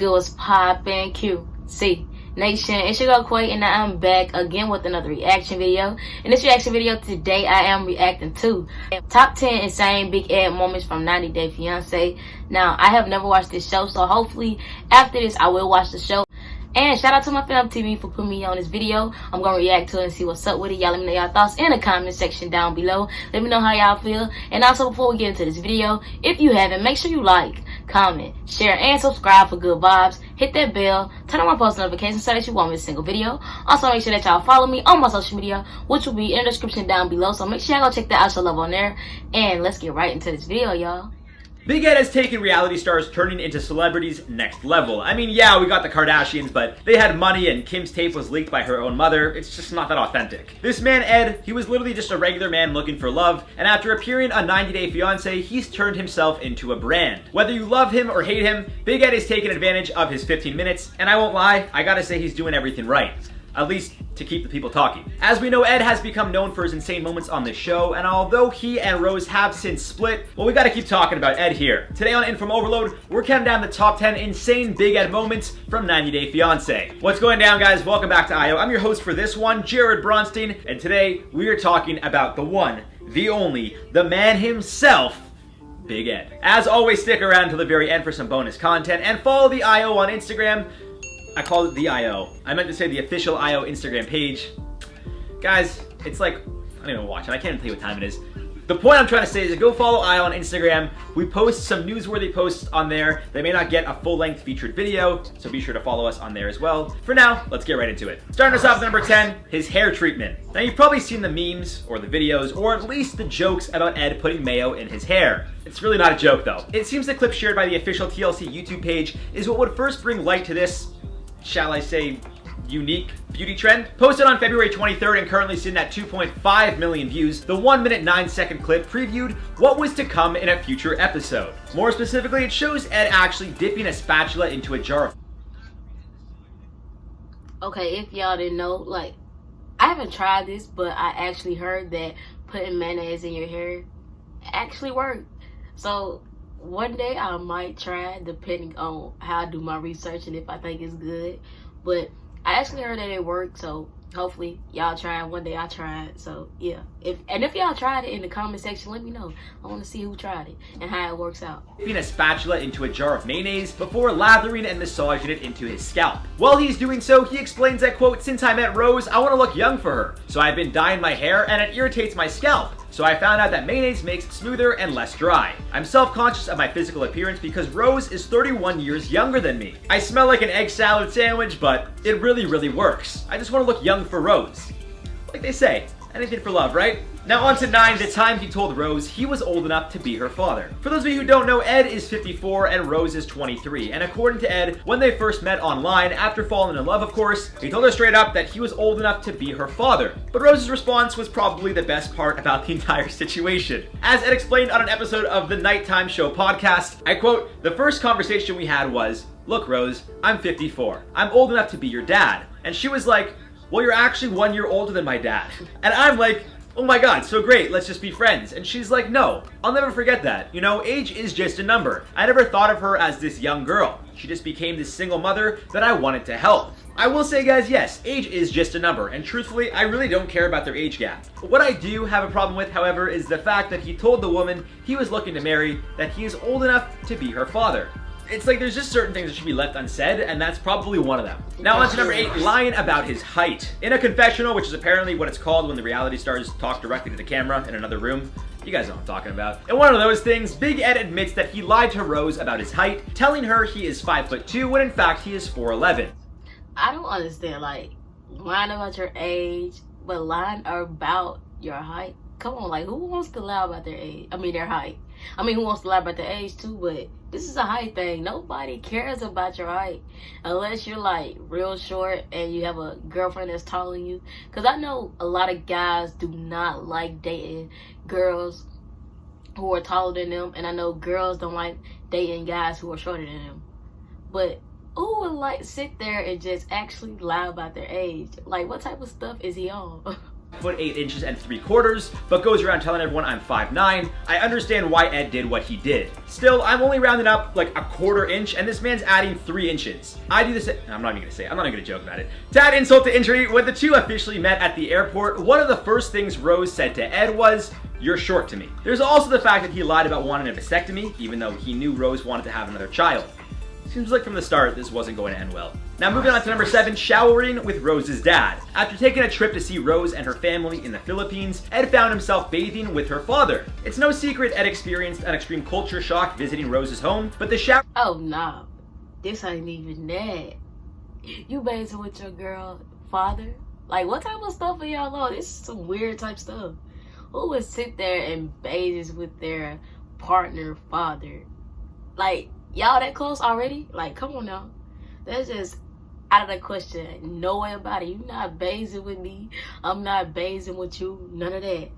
good? What's poppin'? QC Nation, it's your girl Quuaayy, and I'm back again with another reaction video. In this reaction video today, I am reacting to top 10 insane big Ed moments from 90 Day Fiancé. Now, I have never watched this show, so hopefully after this I will watch the show. And shout out to my fam TV for putting me on this video. I'm gonna react to it and see what's up with it. Y'all let me know y'all thoughts in the comment section down below. Let me know how y'all feel. And also, before we get into this video, if you haven't, make sure you like, comment, share, and subscribe for good vibes. Hit that bell, turn on my post notifications so that you won't miss a single video. Also, make sure that y'all follow me on my social media, which will be in the description down below. So make sure y'all go check that out, show love on there. And let's get right into this video, y'all. Big Ed has taken reality stars turning into celebrities next level. I mean, yeah, we got the Kardashians, but they had money and Kim's tape was leaked by her own mother. It's just not that authentic. This man, Ed, he was literally just a regular man looking for love, and after appearing on 90 Day Fiancé, he's turned himself into a brand. Whether you love him or hate him, Big Ed has taken advantage of his 15 minutes, and I won't lie, I gotta say he's doing everything right. At least to keep the people talking. As we know, Ed has become known for his insane moments on this show, and although he and Rose have since split, well, we gotta keep talking about Ed here. Today on Info Overload, we're counting down the top 10 insane Big Ed moments from 90 Day Fiancé. What's going down, guys? Welcome back to IO. I'm your host for this one, Jared Bronstein, and today we are talking about the one, the only, the man himself, Big Ed. As always, stick around to the very end for some bonus content, and follow the IO on Instagram. I called it the IO. I meant to say the official IO Instagram page. Guys, it's like, I don't even watch it. I can't even tell you what time it is. The point I'm trying to say is to go follow IO on Instagram. We post some newsworthy posts on there. They may not get a full-length featured video, so be sure to follow us on there as well. For now, let's get right into it. Starting us off with number 10, his hair treatment. Now, you've probably seen the memes, or the videos, or at least the jokes about Ed putting mayo in his hair. It's really not a joke, though. It seems the clip shared by the official TLC YouTube page is what would first bring light to this, shall I say, unique beauty trend. Posted on February 23rd and currently sitting at 2.5 million views, the 1 minute 9-second clip previewed what was to come in a future episode. More specifically, it shows Ed actually dipping a spatula into a jar of... Okay, if y'all didn't know, like, I haven't tried this, but I actually heard that putting mayonnaise in your hair actually worked. So one day I might try, depending on how I do my research and if I think it's good. But I actually heard that it worked, so hopefully y'all try it. One day I try it. So yeah, if y'all tried it, in the comment section, let me know. I want to see who tried it and how it works out. Dipping a spatula into a jar of mayonnaise before lathering and massaging it into his scalp. While he's doing so, he explains that, quote, "Since I met Rose, I want to look young for her. So I've been dyeing my hair and it irritates my scalp. So I found out that mayonnaise makes it smoother and less dry. I'm self-conscious of my physical appearance because Rose is 31 years younger than me. I smell like an egg salad sandwich, but it really, really works. I just want to look young for Rose." Like they say, anything for love, right? Now on to 9, the time he told Rose he was old enough to be her father. For those of you who don't know, Ed is 54 and Rose is 23. And according to Ed, when they first met online, after falling in love of course, he told her straight up that he was old enough to be her father. But Rose's response was probably the best part about the entire situation. As Ed explained on an episode of the Nighttime Show podcast, I quote, "The first conversation we had was, 'Look, Rose, I'm 54. I'm old enough to be your dad.' And she was like, 'Well, you're actually 1 year older than my dad.' And I'm like, 'Oh my god, so great, let's just be friends.' And she's like, 'No, I'll never forget that. You know, age is just a number. I never thought of her as this young girl. She just became this single mother that I wanted to help.' I will say, guys, yes, age is just a number, and truthfully, I really don't care about their age gap. But what I do have a problem with, however, is the fact that he told the woman he was looking to marry that he is old enough to be her father. It's like there's just certain things that should be left unsaid, and that's probably one of them. Now on to number 8, lying about his height. In a confessional, which is apparently what it's called when the reality stars talk directly to the camera in another room. You guys know what I'm talking about. In one of those things, Big Ed admits that he lied to Rose about his height, telling her he is 5'2" when in fact he is 4'11". I don't understand, like, lying about your age, but lying about your height. Come on, like, who wants to lie about their age? I mean, their height. I mean, who wants to lie about their age too, but this is a height thing. Nobody cares about your height unless you're like real short and you have a girlfriend that's taller than you. Because I know a lot of guys do not like dating girls who are taller than them, and I know girls don't like dating guys who are shorter than them. But who would like sit there and just actually lie about their age? Like, what type of stuff is he on? 5'8" 3/4", but goes around telling everyone I'm 5'9". I understand why Ed did what he did. Still, I'm only rounding up like 1/4 inch, and this man's adding 3 inches. I do this. I'm not even gonna say it. I'm not even gonna joke about it. To add insult to injury, when the two officially met at the airport, one of the first things Rose said to Ed was, "You're short to me." There's also the fact that he lied about wanting a vasectomy, even though he knew Rose wanted to have another child. Seems like from the start this wasn't going to end well. Now moving on to number 7, showering with Rose's dad. After taking a trip to see Rose and her family in the Philippines, Ed found himself bathing with her father. It's no secret Ed experienced an extreme culture shock visiting Rose's home, but the shower— Oh nah, this ain't even that. You bathing with your girl father? Like, what type of stuff are y'all on? This is some weird type stuff. Who would sit there and bathes with their partner father? Like, y'all that close already? Like, come on now. That's just out of the question. No way about it. You not bathing with me. I'm not bathing with you. None of that.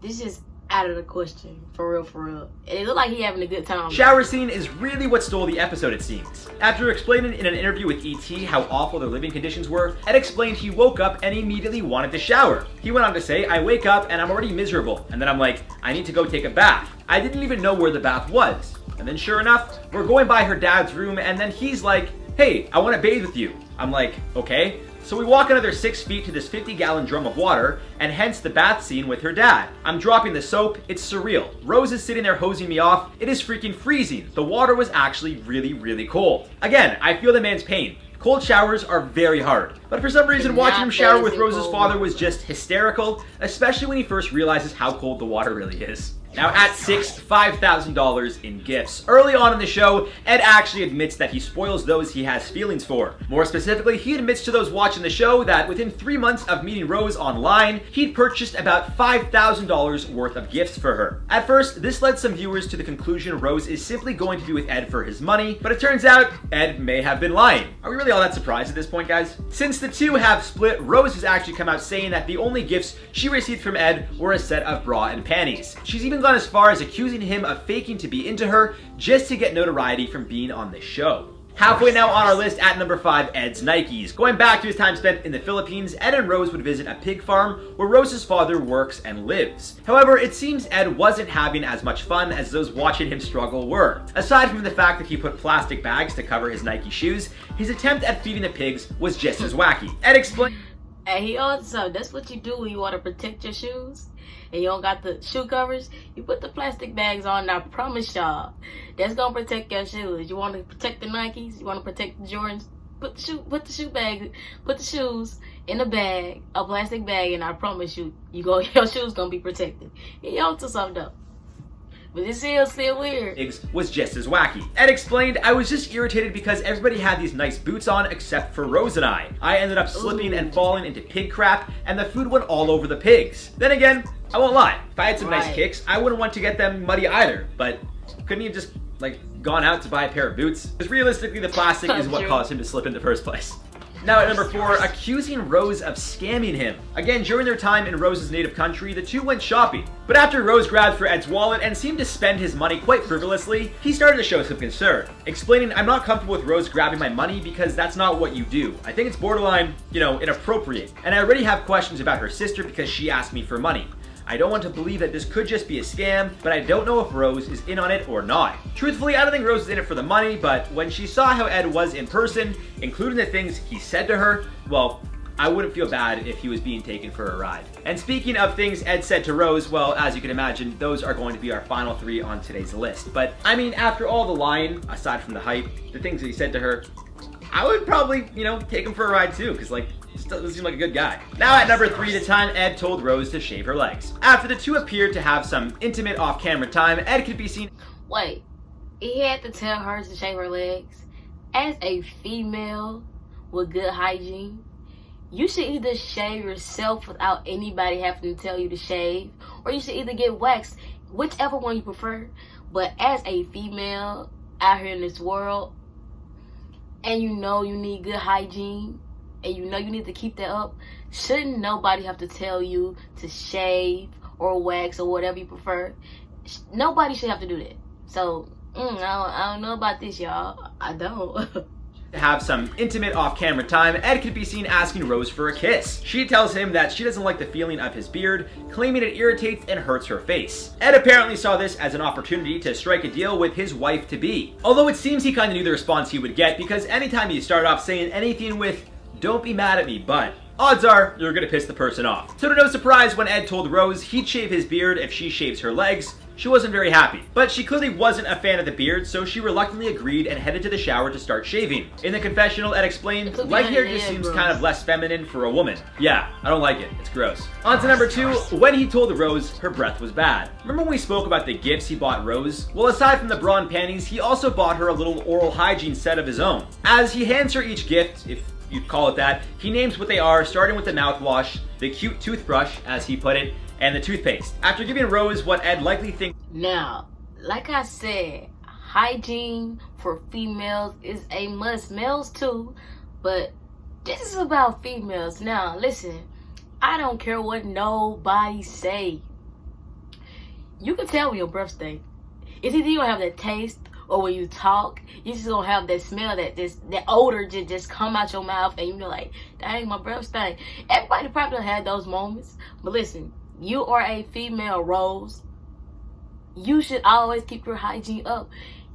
This is out of the question. For real, for real. And it looked like he having a good time. Shower scene is really what stole the episode, it seems. After explaining in an interview with ET how awful their living conditions were, Ed explained he woke up and immediately wanted to shower. He went on to say, "I wake up and I'm already miserable. And then I'm like, I need to go take a bath. I didn't even know where the bath was." And then sure enough, we're going by her dad's room and then he's like, "Hey, I want to bathe with you." I'm like, okay. So we walk another 6 feet to this 50-gallon drum of water, and hence the bath scene with her dad. I'm dropping the soap. It's surreal. Rose is sitting there hosing me off. It is freaking freezing. The water was actually really, really cold. Again, I feel the man's pain. Cold showers are very hard. But for some reason, watching him shower with Rose's father was just hysterical, especially when he first realizes how cold the water really is. Now at 6, $5,000 in gifts. Early on in the show, Ed actually admits that he spoils those he has feelings for. More specifically, he admits to those watching the show that within 3 months of meeting Rose online, he'd purchased about $5,000 worth of gifts for her. At first, this led some viewers to the conclusion Rose is simply going to be with Ed for his money, but it turns out Ed may have been lying. Are we really all that surprised at this point, guys? Since the two have split, Rose has actually come out saying that the only gifts she received from Ed were a set of bra and panties. She's even gone as far as accusing him of faking to be into her just to get notoriety from being on the show. Halfway now on our list at number 5, Ed's Nikes. Going back to his time spent in the Philippines, Ed and Rose would visit a pig farm where Rose's father works and lives. However, it seems Ed wasn't having as much fun as those watching him struggle were. Aside from the fact that he put plastic bags to cover his Nike shoes, his attempt at feeding the pigs was just as wacky. Ed explained— And he also, that's what you do when you want to protect your shoes and you don't got the shoe covers. You put the plastic bags on, and I promise y'all, that's gonna protect your shoes. You want to protect the Nikes, you want to protect the Jordans, put the shoes in a bag, a plastic bag, and I promise you, your shoes gonna be protected. He onto something though. But this is still weird. Was just as wacky. Ed explained, "I was just irritated because everybody had these nice boots on except for Rose and I. I ended up slipping and falling into pig crap and the food went all over the pigs. Then again, I won't lie. If I had some nice kicks, I wouldn't want to get them muddy either. But couldn't he have just gone out to buy a pair of boots? Because realistically, the plastic is what caused him to slip in the first place." Now at number 4, accusing Rose of scamming him. Again, during their time in Rose's native country, the two went shopping. But after Rose grabbed for Ed's wallet and seemed to spend his money quite frivolously, he started to show some concern, explaining, "I'm not comfortable with Rose grabbing my money because that's not what you do. I think it's borderline, inappropriate. And I already have questions about her sister because she asked me for money. I don't want to believe that this could just be a scam, but I don't know if Rose is in on it or not." Truthfully, I don't think Rose is in it for the money, but when she saw how Ed was in person, including the things he said to her, well, I wouldn't feel bad if he was being taken for a ride. And speaking of things Ed said to Rose, well, as you can imagine, those are going to be our final 3 on today's list. But, I mean, after all the lying, aside from the hype, the things that he said to her, I would probably, take him for a ride too, because, just doesn't seem like a good guy. Now at number 3, the time Ed told Rose to shave her legs. After the two appeared to have some intimate off-camera time, Ed could be seen— Wait, he had to tell her to shave her legs? As a female with good hygiene, you should either shave yourself without anybody having to tell you to shave, or you should either get waxed, whichever one you prefer. But as a female out here in this world, and you need good hygiene, and you need to keep that up, shouldn't nobody have to tell you to shave or wax or whatever you prefer? Nobody should have to do that. So, I don't know about this, y'all. I don't. To have some intimate off-camera time, Ed could be seen asking Rose for a kiss. She tells him that she doesn't like the feeling of his beard, claiming it irritates and hurts her face. Ed apparently saw this as an opportunity to strike a deal with his wife-to-be. Although it seems he kinda knew the response he would get, because anytime you start off saying anything with, "Don't be mad at me, but," odds are you're gonna piss the person off. So to no surprise, when Ed told Rose he'd shave his beard if she shaves her legs, she wasn't very happy. But she clearly wasn't a fan of the beard, so she reluctantly agreed and headed to the shower to start shaving. In the confessional, Ed explained, "Light hair just seems kind of less feminine for a woman." Yeah, I don't like it. It's gross. On to number 2, when he told Rose her breath was bad. Remember when we spoke about the gifts he bought Rose? Well, aside from the bra and panties, he also bought her a little oral hygiene set of his own. As he hands her each gift, if you'd call it that, he names what they are, starting with the mouthwash, the cute toothbrush, as he put it, and the toothpaste. After giving Rose what Ed likely thinks. Now, like I said, hygiene for females is a must. Males too, but this is about females. Now, listen, I don't care what nobody say. You can tell when your breath stink. It's either you don't have that taste, or when you talk, you just don't have that smell, that odor just come out your mouth, and you're like, dang, my breath stink. Everybody probably had those moments, but listen, you are a female, Rose. You should always keep your hygiene up.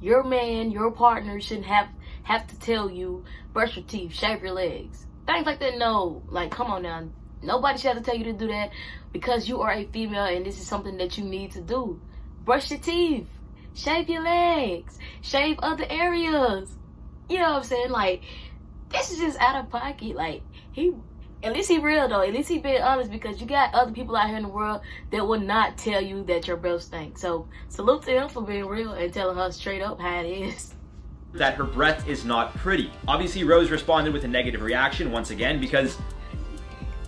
Your man, your partner shouldn't have to tell you, brush your teeth, shave your legs. Things like that, no. Like, come on now. Nobody should have to tell you to do that because you are a female and this is something that you need to do. Brush your teeth, shave your legs, shave other areas. You know what I'm saying? Like, this is just out of pocket. Like, at least he real though. At least he being honest, because you got other people out here in the world that will not tell you that your breath stinks. So salute to him for being real and telling her straight up how it is. That her breath is not pretty. Obviously, Rose responded with a negative reaction once again because,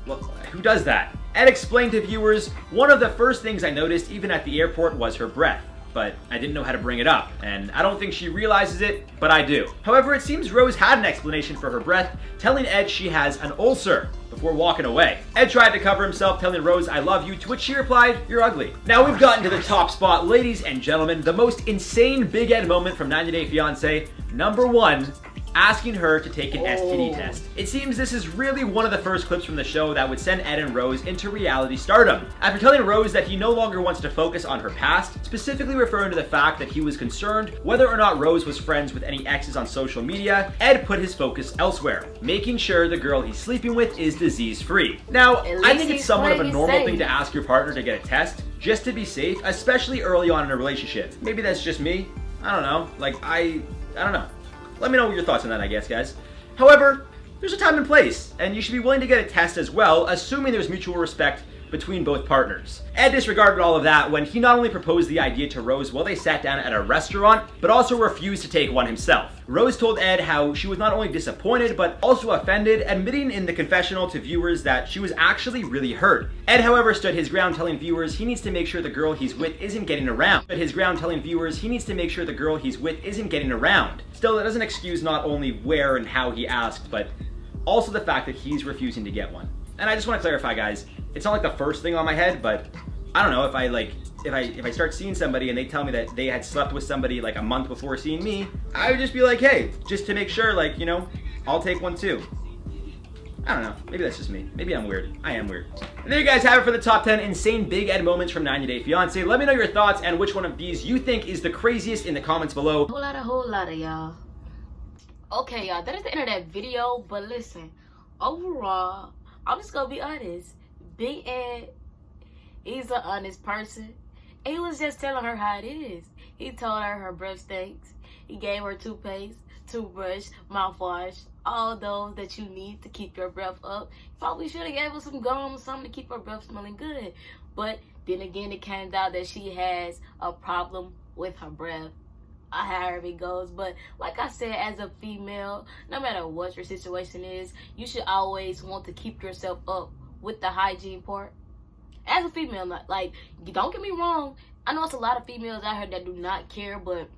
well, who does that? Ed explained to viewers, "One of the first things I noticed even at the airport was her breath, but I didn't know how to bring it up, and I don't think she realizes it, but I do." However, it seems Rose had an explanation for her breath, telling Ed she has an ulcer, before walking away. Ed tried to cover himself, telling Rose, "I love you," to which she replied, "You're ugly." Now we've gotten to the top spot, ladies and gentlemen, the most insane Big Ed moment from 90 Day Fiancé. Number 1, asking her to take an STD test. It seems this is really one of the first clips from the show that would send Ed and Rose into reality stardom. After telling Rose that he no longer wants to focus on her past, specifically referring to the fact that he was concerned whether or not Rose was friends with any exes on social media, Ed put his focus elsewhere, making sure the girl he's sleeping with is disease-free. Now, I think it's somewhat of a normal thing to ask your partner to get a test, just to be safe, especially early on in a relationship. Maybe that's just me. I don't know. Like, I don't know. Let me know your thoughts on that, I guess, guys. However, there's a time and place, and you should be willing to get a test as well, assuming there's mutual respect between both partners. Ed disregarded all of that when he not only proposed the idea to Rose while they sat down at a restaurant, but also refused to take one himself. Rose told Ed how she was not only disappointed, but also offended, admitting in the confessional to viewers that she was actually really hurt. Ed, however, stood his ground, telling viewers he needs to make sure the girl he's with isn't getting around. Still, that doesn't excuse not only where and how he asked, but also the fact that he's refusing to get one. And I just want to clarify, guys, it's not like the first thing on my head, but I don't know, if I start seeing somebody and they tell me that they had slept with somebody like a month before seeing me, I would just be like, hey, just to make sure, like, you know, I'll take one too. I don't know, maybe that's just me. Maybe I'm weird. I am weird. And there you guys have it for the top 10 insane Big Ed moments from 90 Day Fiancé. Let me know your thoughts and which one of these you think is the craziest in the comments below. Whole lot of y'all. Okay, y'all, that is the end of that video, but listen, overall, I'm just gonna be honest. Big Ed, he's an honest person. And he was just telling her how it is. He told her her breath stinks. He gave her toothpaste, toothbrush, mouthwash, all those that you need to keep your breath up. Probably should have gave her some gum or something to keep her breath smelling good. But then again, it came out that she has a problem with her breath. However it goes. But like I said, as a female, no matter what your situation is, you should always want to keep yourself up with the hygiene part. As a female, like, don't get me wrong, I know it's a lot of females out here that do not care, but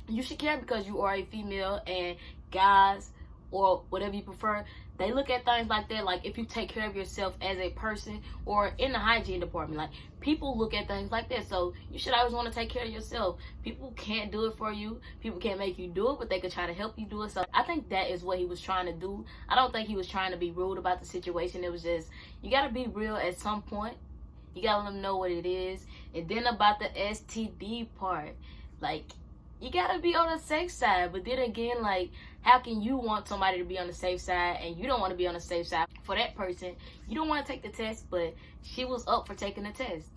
you should care because you are a female, and guys or whatever you prefer, they look at things like that. Like if you take care of yourself as a person, or in the hygiene department, like people look at things like that. So you should always want to take care of yourself. People can't do it for you. People can't make you do it, but they could try to help you do it. So I think that is what he was trying to do. I don't think he was trying to be rude about the situation. It was just, you got to be real at some point. You got to let them know what it is. And then about the STD part, like, you gotta be on the safe side. But then again, like, how can you want somebody to be on the safe side and you don't want to be on the safe side for that person? You don't want to take the test, but she was up for taking the test.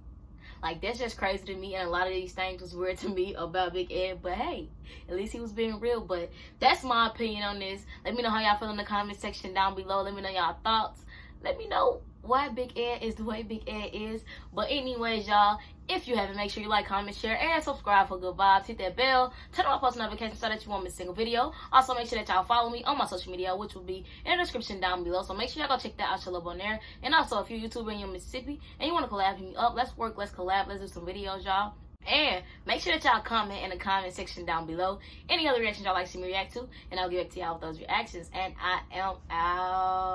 Like, that's just crazy to me, and a lot of these things was weird to me about Big Ed. But hey, at least he was being real. But that's my opinion on this. Let me know how y'all feel in the comment section down below. Let me know y'all thoughts. Let me know why Big Ed is the way Big Ed is. But anyways, y'all, if you haven't, make sure you like, comment, share, and subscribe for good vibes. Hit that bell, turn on post notifications so that you won't miss a single video. Also, make sure that y'all follow me on my social media, which will be in the description down below. So make sure y'all go check that out, show love on there. And also, if you're a YouTuber and you're in Mississippi and you want to collab, hit me up. Let's work, let's collab, let's do some videos, y'all. And make sure that y'all comment in the comment section down below any other reactions y'all like to see me react to, and I'll get back to y'all with those reactions. And I am out.